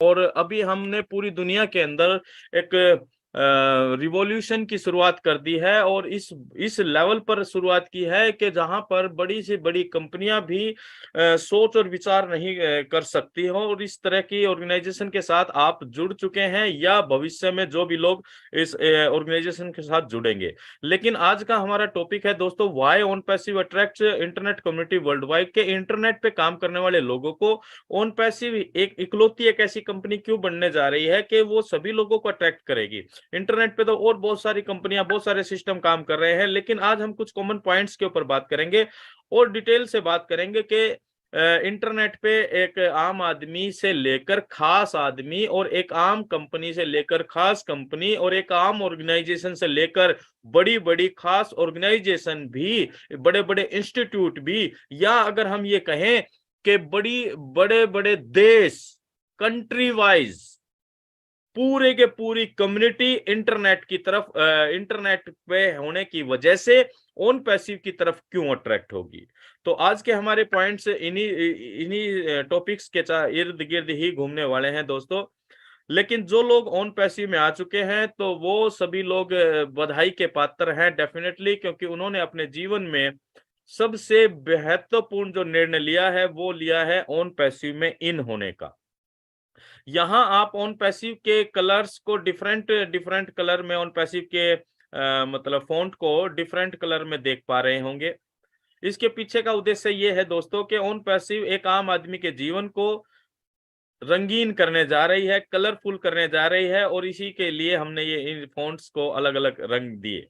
और अभी हमने पूरी दुनिया के अंदर एक रिवॉल्यूशन की शुरुआत कर दी है, और इस लेवल पर शुरुआत की है कि जहां पर बड़ी से बड़ी कंपनियां भी सोच और विचार नहीं कर सकती हो, और इस तरह की ऑर्गेनाइजेशन के साथ आप जुड़ चुके हैं या भविष्य में जो भी लोग इस ऑर्गेनाइजेशन के साथ जुड़ेंगे। लेकिन आज का हमारा टॉपिक है दोस्तों, why on passive attracts internet community world wide, के इंटरनेट पे काम करने वाले लोगों को ऑन पैसिव एक इकलौती एक ऐसी कंपनी क्यों बनने जा रही है कि वो सभी लोगों को अट्रैक्ट करेगी। इंटरनेट पे तो और बहुत सारी कंपनियां, बहुत सारे सिस्टम काम कर रहे हैं, लेकिन आज हम कुछ कॉमन पॉइंट्स के ऊपर बात करेंगे और डिटेल से बात करेंगे कि इंटरनेट पे एक आम आदमी से लेकर खास आदमी, और एक आम कंपनी से लेकर खास कंपनी, और एक आम ऑर्गेनाइजेशन से लेकर बड़ी बड़ी खास ऑर्गेनाइजेशन भी, बड़े बड़े इंस्टीट्यूट भी, या अगर हम ये कहें कि बड़े बड़े देश, कंट्री वाइज पूरे के पूरी कम्युनिटी इंटरनेट की तरफ, इंटरनेट पे होने की वजह से ऑन पैसिव की तरफ क्यों अट्रैक्ट होगी। तो आज के हमारे पॉइंट्स इन्हीं इन्हीं टॉपिक्स के इर्द गिर्द ही घूमने वाले हैं दोस्तों। लेकिन जो लोग ऑन पैसिव में आ चुके हैं तो वो सभी लोग बधाई के पात्र हैं डेफिनेटली, क्योंकि उन्होंने अपने जीवन में सबसे महत्वपूर्ण जो निर्णय लिया है वो लिया है ऑन पैसिव में इन होने का। यहाँ आप ऑन पैसिव के कलर्स को डिफरेंट डिफरेंट कलर में, ऑन पैसिव के मतलब फॉन्ट को डिफरेंट कलर में देख पा रहे होंगे। इसके पीछे का उद्देश्य ये है दोस्तों कि ऑन पैसिव एक आम आदमी के जीवन को रंगीन करने जा रही है, कलरफुल करने जा रही है, और इसी के लिए हमने ये इन फॉन्ट्स को अलग अलग रंग दिए।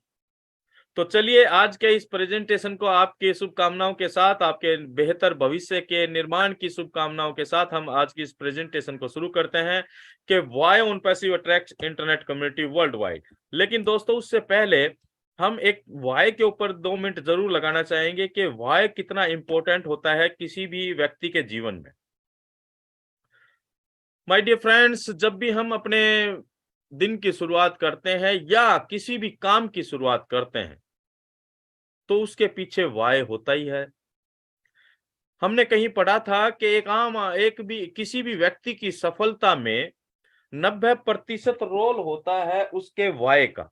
तो चलिए आज के इस प्रेजेंटेशन को आपकी शुभकामनाओं के साथ, आपके बेहतर भविष्य के निर्माण की शुभकामनाओं के साथ हम आज की इस प्रेजेंटेशन को शुरू करते हैं कि why on passive attracts internet community world wide. लेकिन दोस्तों उससे पहले हम एक व्हाई के ऊपर 2 मिनट जरूर लगाना चाहेंगे कि व्हाई कितना इंपॉर्टेंट होता है किसी भी व्यक्ति के जीवन में। माय डियर फ्रेंड्स, जब भी हम अपने दिन की शुरुआत करते हैं या किसी भी काम की शुरुआत करते हैं तो उसके पीछे वाय होता ही है। हमने कहीं पढ़ा था कि एक भी किसी भी व्यक्ति की सफलता में 90% रोल होता है उसके वाय का,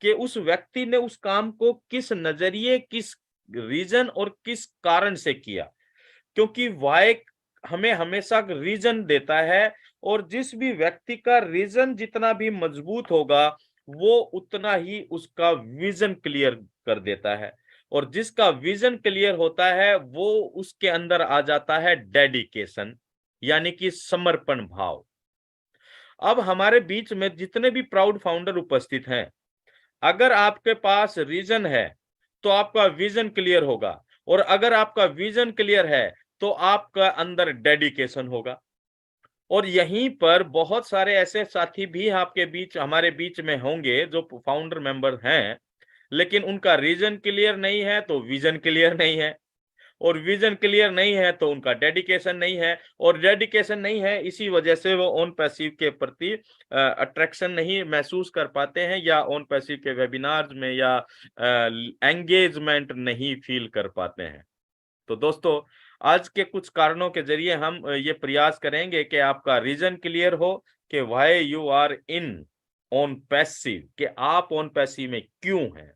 कि उस व्यक्ति ने उस काम को किस नजरिए, किस रीजन और किस कारण से किया। क्योंकि वाय हमें हमेशा रीजन देता है, और जिस भी व्यक्ति का रीजन जितना भी मजबूत होगा वो उतना ही उसका विजन क्लियर कर देता है, और जिसका विजन क्लियर होता है वो उसके अंदर आ जाता है डेडिकेशन, यानी कि समर्पण भाव। अब हमारे बीच में जितने भी प्राउड फाउंडर उपस्थित हैं, अगर आपके पास रीजन है तो आपका विजन क्लियर होगा, और अगर आपका विजन क्लियर है तो आपका अंदर डेडिकेशन होगा। और यहीं पर बहुत सारे ऐसे साथी भी आपके बीच, हमारे बीच में होंगे जो फाउंडर मेंबर हैं, लेकिन उनका रीजन क्लियर नहीं है तो विजन क्लियर नहीं है, और विजन क्लियर नहीं है तो उनका डेडिकेशन नहीं है, और डेडिकेशन नहीं है इसी वजह से वो ऑन पैसिव के प्रति अट्रैक्शन नहीं महसूस कर पाते हैं, या ऑन पैसिव के वेबिनार्स में या एंगेजमेंट नहीं फील कर पाते हैं। तो दोस्तों आज के कुछ कारणों के जरिए हम ये प्रयास करेंगे कि आपका रीजन क्लियर हो कि why you are in on passive, कि आप ऑन पैसिव में क्यों हैं।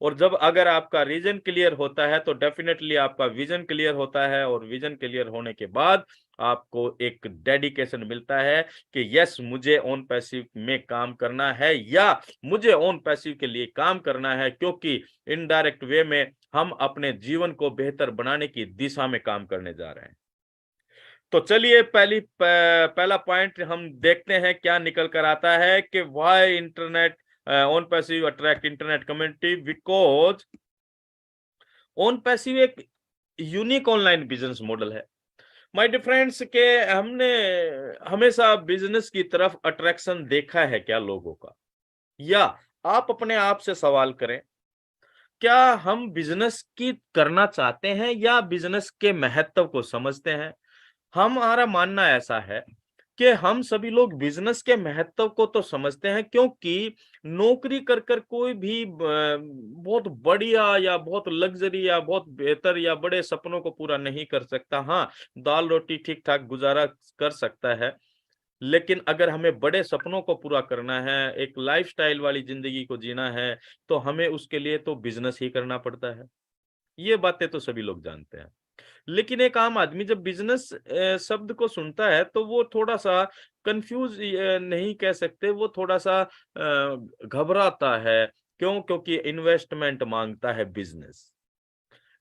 और जब अगर आपका रीजन क्लियर होता है तो डेफिनेटली आपका विजन क्लियर होता है, और विजन क्लियर होने के बाद आपको एक डेडिकेशन मिलता है कि यस मुझे ऑन पैसिव में काम करना है, या मुझे ऑन पैसिव के लिए काम करना है, क्योंकि इनडायरेक्ट वे में हम अपने जीवन को बेहतर बनाने की दिशा में काम करने जा रहे हैं। तो चलिए पहला पॉइंट हम देखते हैं क्या निकल कर आता है कि why internet on passive attract internet community, because on passive एक यूनिक ऑनलाइन बिजनेस मॉडल है। माय डियर फ्रेंड्स, के हमने हमेशा बिजनेस की तरफ अट्रैक्शन देखा है क्या लोगों का, या आप अपने आप से सवाल करें, क्या हम बिजनेस की करना चाहते हैं या बिजनेस के महत्व को समझते हैं। हमारा मानना ऐसा है कि हम सभी लोग बिजनेस के महत्व को तो समझते हैं, क्योंकि नौकरी कर कर कोई भी बहुत बढ़िया या बहुत लग्जरी या बहुत बेहतर या बड़े सपनों को पूरा नहीं कर सकता। हाँ, दाल रोटी ठीक ठाक गुजारा कर सकता है, लेकिन अगर हमें बड़े सपनों को पूरा करना है, एक लाइफस्टाइल वाली जिंदगी को जीना है, तो हमें उसके लिए तो बिजनेस ही करना पड़ता है। ये बातें तो सभी लोग जानते हैं। लेकिन एक आम आदमी जब बिज़नेस शब्द को सुनता है, तो वो थोड़ा-सा कन्फ्यूज़ नहीं कह सकते, वो थोड़ा-सा घबराता है। क्यों? क्योंकि इन्वेस्टमेंट माँगता है बिज़नेस।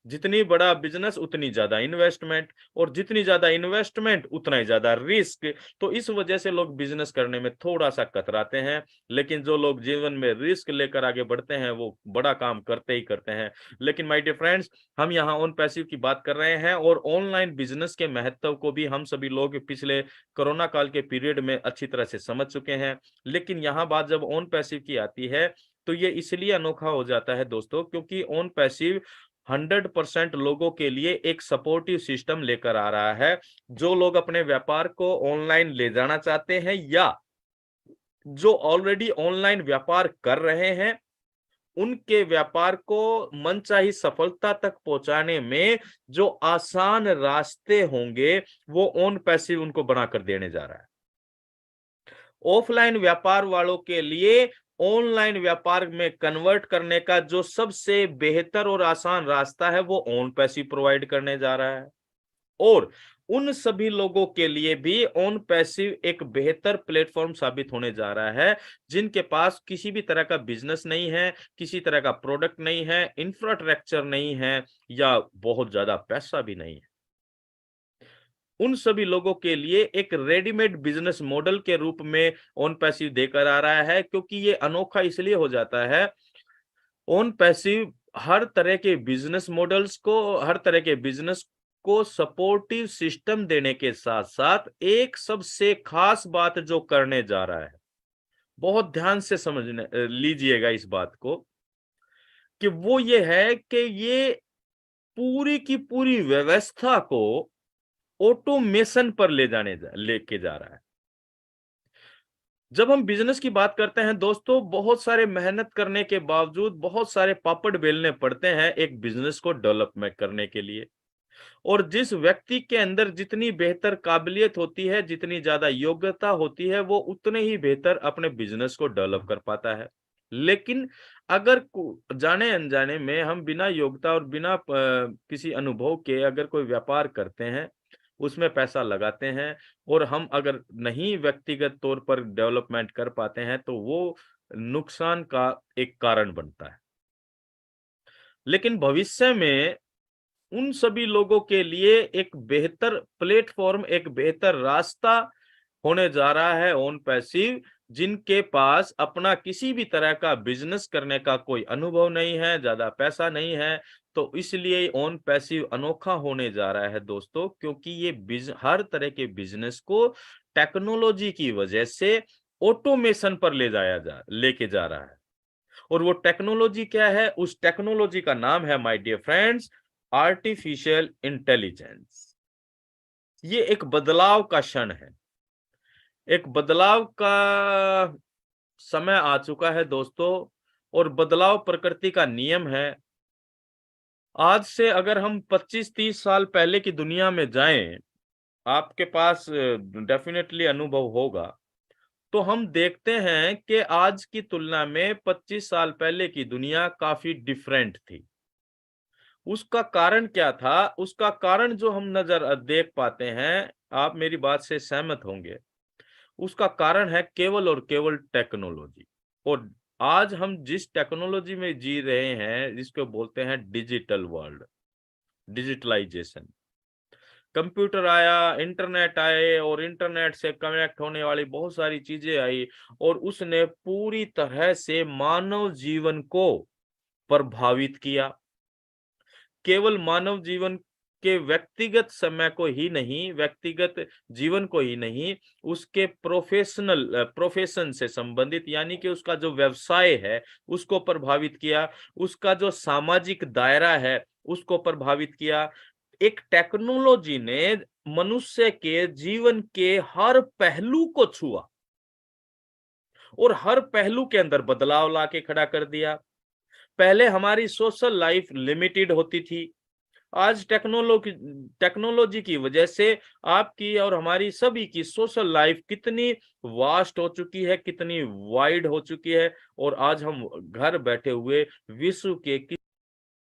जितनी बड़ा बिज़नेस उतनी ज़्यादा इन्वेस्टमेंट, और जितनी ज़्यादा इन्वेस्टमेंट उतना ही ज़्यादा रिस्क। तो इस वजह से लोग बिज़नेस करने में थोड़ा-सा कतराते हैं। लेकिन जो लोग जीवन में रिस्क लेकर आगे बढ़ते हैं, वो बड़ा काम करते ही करते हैं। लेकिन माय डियर फ्रेंड्स, हम यहाँ ऑन पैसिव की बात कर रहे हैं, और ऑनलाइन बिज़नेस के महत्व को भी हम सभी लोग पिछले कोरोना काल के पीरियड में अच्छी तरह से समझ चुके हैं। लेकिन यहाँ बात जब ऑन पैसिव की आती है, तो ये इसलिए अनोखा हो जाता है दोस्तों, क्योंकि ऑन पैसिव 100% लोगों के लिए एक सपोर्टिव सिस्टम लेकर आ रहा है। जो लोग अपने व्यापार को ऑनलाइन ले जाना चाहते हैं, या जो ऑलरेडी ऑनलाइन व्यापार कर रहे हैं, उनके व्यापार को मनचाही सफलता तक पहुंचाने में जो आसान रास्ते होंगे, वो ऑन पैसिव उनको बनाकर देने जा रहा है। ऑफलाइन व्यापार वालों के लिए ऑनलाइन व्यापार में कन्वर्ट करने का जो सबसे बेहतर और आसान रास्ता है, वो ऑन पैसिव प्रोवाइड करने जा रहा है। और उन सभी लोगों के लिए भी ऑन पैसिव एक बेहतर प्लेटफॉर्म साबित होने जा रहा है, जिनके पास किसी भी तरह का बिजनेस नहीं है, किसी तरह का प्रोडक्ट नहीं है, इंफ्रास्ट्रक्चर नहीं है, या बहुत ज्यादा पैसा भी नहीं है। उन सभी लोगों के लिए एक रेडीमेड बिजनेस मॉडल के रूप में ऑन पैसिव देकर आ रहा है, क्योंकि ये अनोखा इसलिए हो जाता है। ऑन पैसिव हर तरह के बिजनेस मॉडल्स को, हर तरह के बिजनेस को सपोर्टिव सिस्टम देने के साथ साथ एक सबसे खास बात जो करने जा रहा है, बहुत ध्यान से समझने लीजिएगा इस बात को, कि वो ये है कि ये पूरी की पूरी व्यवस्था को ऑटोमेशन पर लेके जा रहा है। जब हम बिजनेस की बात करते हैं दोस्तों, बहुत सारे मेहनत करने के बावजूद बहुत सारे पापड़ बेलने पड़ते हैं एक बिजनेस को डेवलपमेंट करने के लिए। और जिस व्यक्ति के अंदर जितनी बेहतर काबिलियत होती है, जितनी ज्यादा योग्यता होती है, वो उतने ही बेहतर अपने बिजनेस को डेवलप कर पाता है। लेकिन अगर जाने अनजाने में हम बिना योग्यता और बिना किसी अनुभव के अगर कोई व्यापार करते हैं, उसमें पैसा लगाते हैं, और हम अगर नहीं व्यक्तिगत तौर पर डेवलपमेंट कर पाते हैं, तो वो नुकसान का एक कारण बनता है। लेकिन भविष्य में उन सभी लोगों के लिए एक बेहतर प्लेटफॉर्म, एक बेहतर रास्ता होने जा रहा है ऑन पैसिव, जिनके पास अपना किसी भी तरह का बिजनेस करने का कोई अनुभव नहीं है, ज्यादा पैसा नहीं है। तो इसलिए ऑन पैसिव अनोखा होने जा रहा है दोस्तों, क्योंकि ये हर तरह के बिजनेस को टेक्नोलॉजी की वजह से ऑटोमेशन पर लेके जा रहा है। और वो टेक्नोलॉजी क्या है? उस टेक्नोलॉजी का नाम है my dear friends, artificial intelligence. ये एक बदलाव का क्षण है, एक बदलाव का समय आ चुका है दोस्तों, और बदलाव प्रकृति का नियम है। आज से अगर हम 25-30 साल पहले की दुनिया में जाएं, आपके पास डेफिनेटली अनुभव होगा, तो हम देखते हैं कि आज की तुलना में 25 साल पहले की दुनिया काफी डिफरेंट थी। उसका कारण क्या था? उसका कारण जो हम देख पाते हैं, आप मेरी बात से सहमत होंगे। उसका कारण है केवल और केवल टेक्नोलॉजी। और आज हम जिस टेक्नोलॉजी में जी रहे हैं, जिसको बोलते हैं डिजिटल वर्ल्ड, डिजिटलाइजेशन। कंप्यूटर आया, इंटरनेट आए, और इंटरनेट से कनेक्ट होने वाली बहुत सारी चीजें आई, और उसने पूरी तरह से मानव जीवन को प्रभावित किया। केवल मानव जीवन के व्यक्तिगत समय को ही नहीं, व्यक्तिगत जीवन को ही नहीं, उसके प्रोफेशन से संबंधित, यानी कि उसका जो व्यवसाय है उसको प्रभावित किया, उसका जो सामाजिक दायरा है उसको प्रभावित किया। एक टेक्नोलॉजी ने मनुष्य के जीवन के हर पहलू को छुआ और हर पहलू के अंदर बदलाव लाके खड़ा कर दिया। पहले हमारी सोशल लाइफ लिमिटेड होती थी। आज टेक्नोलॉजी की वजह से आपकी और हमारी सभी की सोशल लाइफ कितनी वास्ट हो चुकी है, कितनी वाइड हो चुकी है, और आज हम घर बैठे हुए विश्व के